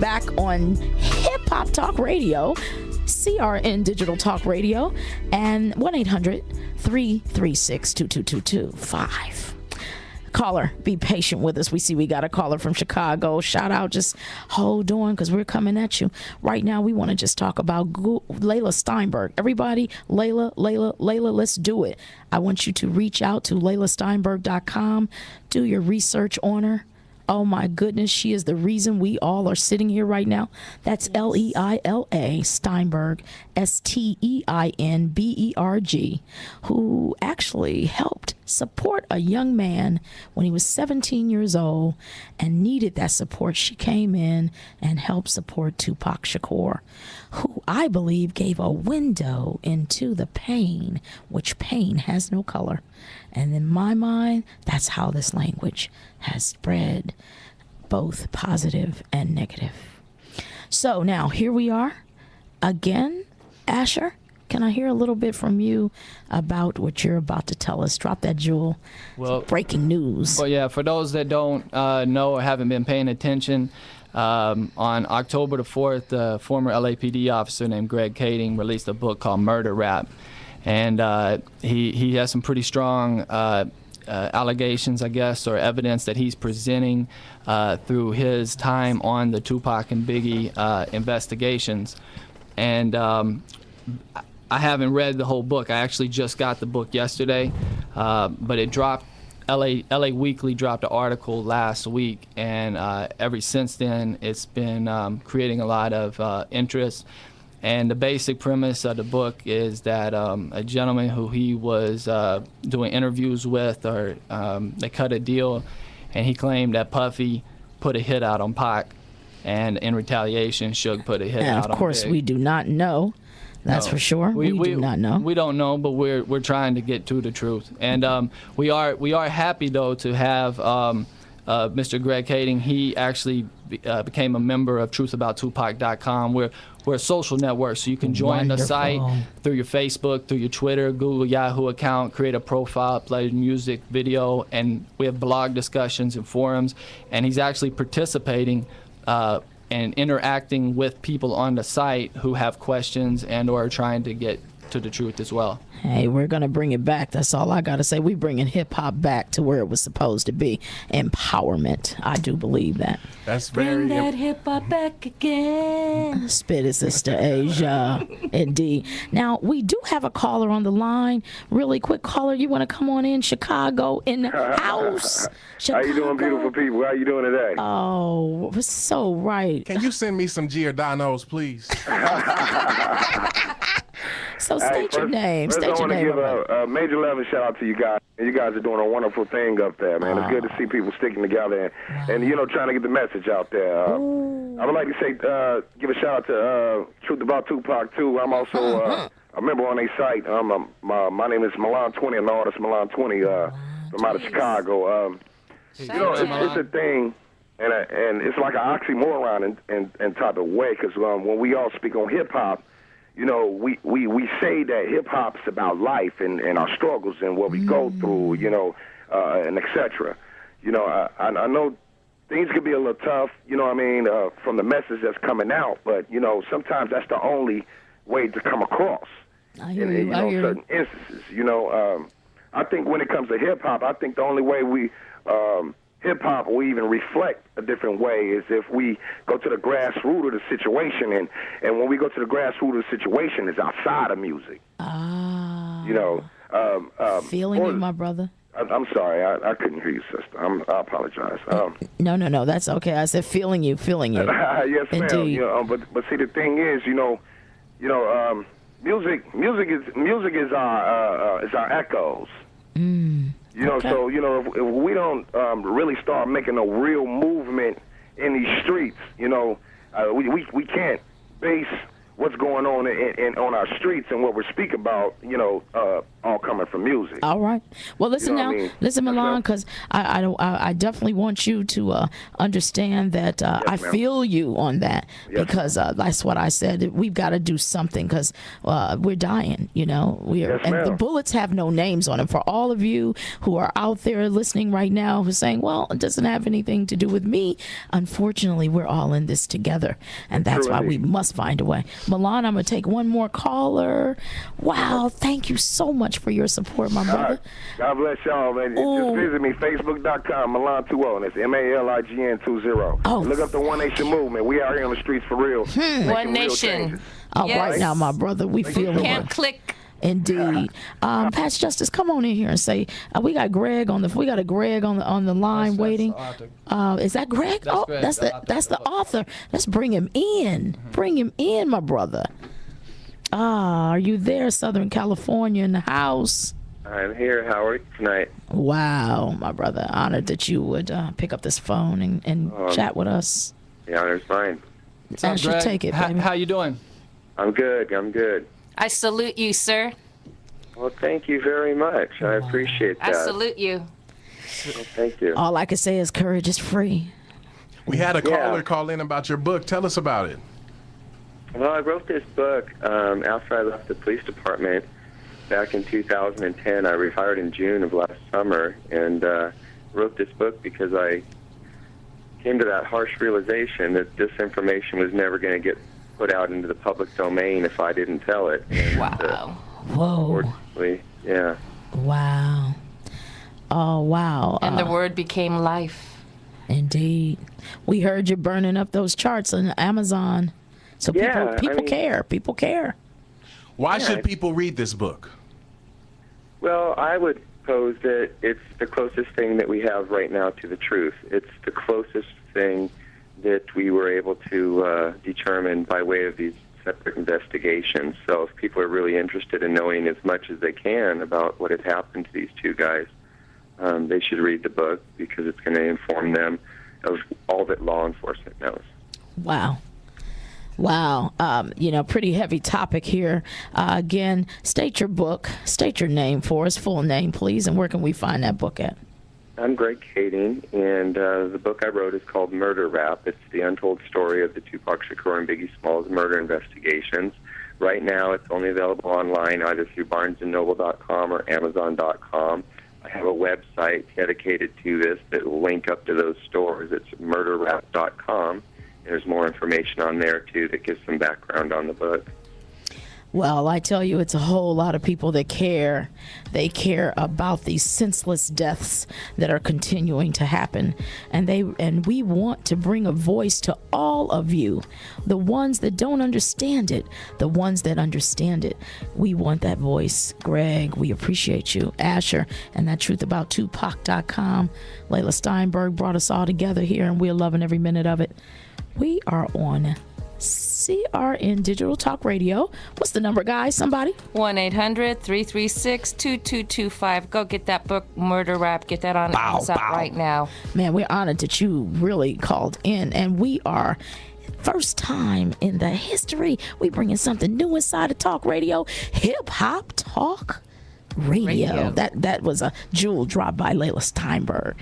back on Hip Hop Talk Radio, CRN Digital Talk Radio, and 1-800-336-2222. Caller, be patient with us. We see we got a caller from Chicago. Shout out, just hold on, because we're coming at you. Right now, we want to just talk about Layla Steinberg. Everybody, Layla, let's do it. I want you to reach out to LaylaSteinberg.com. Do your research on her. Oh my goodness, she is the reason we all are sitting here right now. That's Leila Steinberg, Steinberg, who actually helped support a young man when he was 17 years old and needed that support. She came in and helped support Tupac Shakur, who I believe gave a window into the pain, which pain has no color. And in my mind, that's how this language has spread, both positive and negative. So now here we are again. Asher, can I hear a little bit from you about what you're about to tell us? Drop that jewel. Well, breaking news. Well, yeah, for those that don't know or haven't been paying attention, on October the 4th, a former LAPD officer named Greg Kading released a book called Murder Rap. And he has some pretty strong allegations, I guess, or evidence that he's presenting through his time on the Tupac and Biggie investigations. And I haven't read the whole book. I actually just got the book yesterday, but it dropped. LA Weekly dropped an article last week, and ever since then, it's been creating a lot of interest. And the basic premise of the book is that a gentleman who he was doing interviews with, or they cut a deal, and he claimed that Puffy put a hit out on Pac, and in retaliation, Suge put a hit out on Big. Of course, we do not know. That's for sure. We do not know. We don't know, but we're trying to get to the truth. And we are happy though to have Mr. Greg Kading. He actually became a member of TruthAboutTupac.com. We're a social network, so you can join the site through your Facebook, through your Twitter, Google, Yahoo account, create a profile, play music, video, and we have blog discussions and forums. And he's actually participating and interacting with people on the site who have questions and or are trying to get to the truth as well. Hey, we're going to bring it back. That's all I got to say. We're bringing hip-hop back to where it was supposed to be. Empowerment. I do believe that. That's very... Bring that hip-hop back again. Spit it, Sister Asia. Indeed. Now, we do have a caller on the line. Really quick caller, you want to come on in? Chicago in the house. Chicago. How you doing, beautiful people? How you doing today? Oh, so right. Can you send me some Giordano's, please? So state your name. First, I want to give a major love and shout out to you guys. You guys are doing a wonderful thing up there, man. It's good to see people sticking together and trying to get the message out there. I would like to say, give a shout out to Truth About Tupac too. I'm also a member on their site. My name is Malign 20. I'm the artist Malign 20 from out of Chicago. It's a thing, and it's like an oxymoron in type of way, because when we all speak on hip hop, we say that hip-hop's about life and our struggles and what we go through, and et cetera. I know things could be a little tough, from the message that's coming out, but, sometimes that's the only way to come across in certain instances. I think when it comes to hip-hop, I think the only way hip-hop will even reflect a different way is if we go to the grassroots of the situation, and when we go to the grassroots of the situation, it's outside of music. Feeling you, my brother. I'm sorry, I couldn't hear you, sister. I apologize. No, that's okay. I said feeling you. Yes, Indeed. ma'am. But see, the thing is, music is our echoes. So, if we don't really start making a real movement in these streets, we can't base what's going on in on our streets and what we're speaking about, all coming from music. All right. Well, listen You know what now. I mean? Listen, Yes, Malign, ma'am. because I definitely want you to understand that I ma'am. feel you on that, Yes, because that's what I said. We've got to do something, because we're dying. Yes, And the ma'am. bullets have no names on them. For all of you who are out there listening right now, who's saying, "Well, it doesn't have anything to do with me," unfortunately, we're all in this together, and that's True why we indeed. must find a way. Malign, I'm gonna take one more caller. Wow, thank you so much for your support, my All brother. right. God bless y'all, man. Ooh. Just visit me, facebook.com, Malign20, and it's MALIGN20. Oh. And look up the One Nation movement. We out here on the streets for real. Making One real Nation. changes. All right Yes. now, my brother, we feel Can't it. click. Indeed. Patch Justice, come on in here and say we got Greg on the line waiting. Is that Greg? That's Greg, that's the the author. that's the author. Let's bring him in. Bring him in, my brother. Are you there, Southern California in the house? I'm here, Howard, tonight. Wow, my brother, honored that you would pick up this phone and chat with us. The honor's mine. What's up, I should Greg? take it, baby. How you doing? I'm good. I salute you, sir. Well, thank you very much. I appreciate I that. salute you. Well, thank you. All I can say is courage is free. We had a Yeah. caller call in about your book. Tell us about it. Well, I wrote this book after I left the police department back in 2010. I retired in June of last summer, and wrote this book because I came to that harsh realization that this information was never going to get put out into the public domain if I didn't tell it. And, Wow. Whoa. unfortunately, yeah. Wow. Oh, wow. And the word became life. Indeed. We heard you burning up those charts on Amazon. So Yeah, people I mean- care. People care. Why Yeah. should people read this book? Well, I would pose that it's the closest thing that we have right now to the truth. It's the closest thing that we were able to determine by way of these separate investigations. So if people are really interested in knowing as much as they can about what had happened to these two guys, they should read the book because it's going to inform them of all that law enforcement knows. Wow. Wow. Pretty heavy topic here. Again, state your book, state your name for us, full name, please, and where can we find that book at? I'm Greg Kading, and the book I wrote is called Murder Rap. It's the untold story of the Tupac Shakur and Biggie Smalls murder investigations. Right now, it's only available online, either through BarnesandNoble.com or Amazon.com. I have a website dedicated to this that will link up to those stores. It's murderrap.com. There's more information on there, too, that gives some background on the book. Well, I tell you, it's a whole lot of people that care. They care about these senseless deaths that are continuing to happen. And we want to bring a voice to all of you, the ones that don't understand it, the ones that understand it. We want that voice. Greg, we appreciate you. Asher and that truthabouttupac.com. Layla Steinberg brought us all together here, and we're loving every minute of it. We are on CRN Digital Talk Radio. What's the number, guys? Somebody? 1-800-336-2225. Go get that book, Murder Rap. Get that on Amazon right now. Man, we're honored that you really called in, and we are first time in the history we bringing something new inside of Talk Radio, Hip Hop Talk Radio. That was a jewel drop by Layla Steinberg.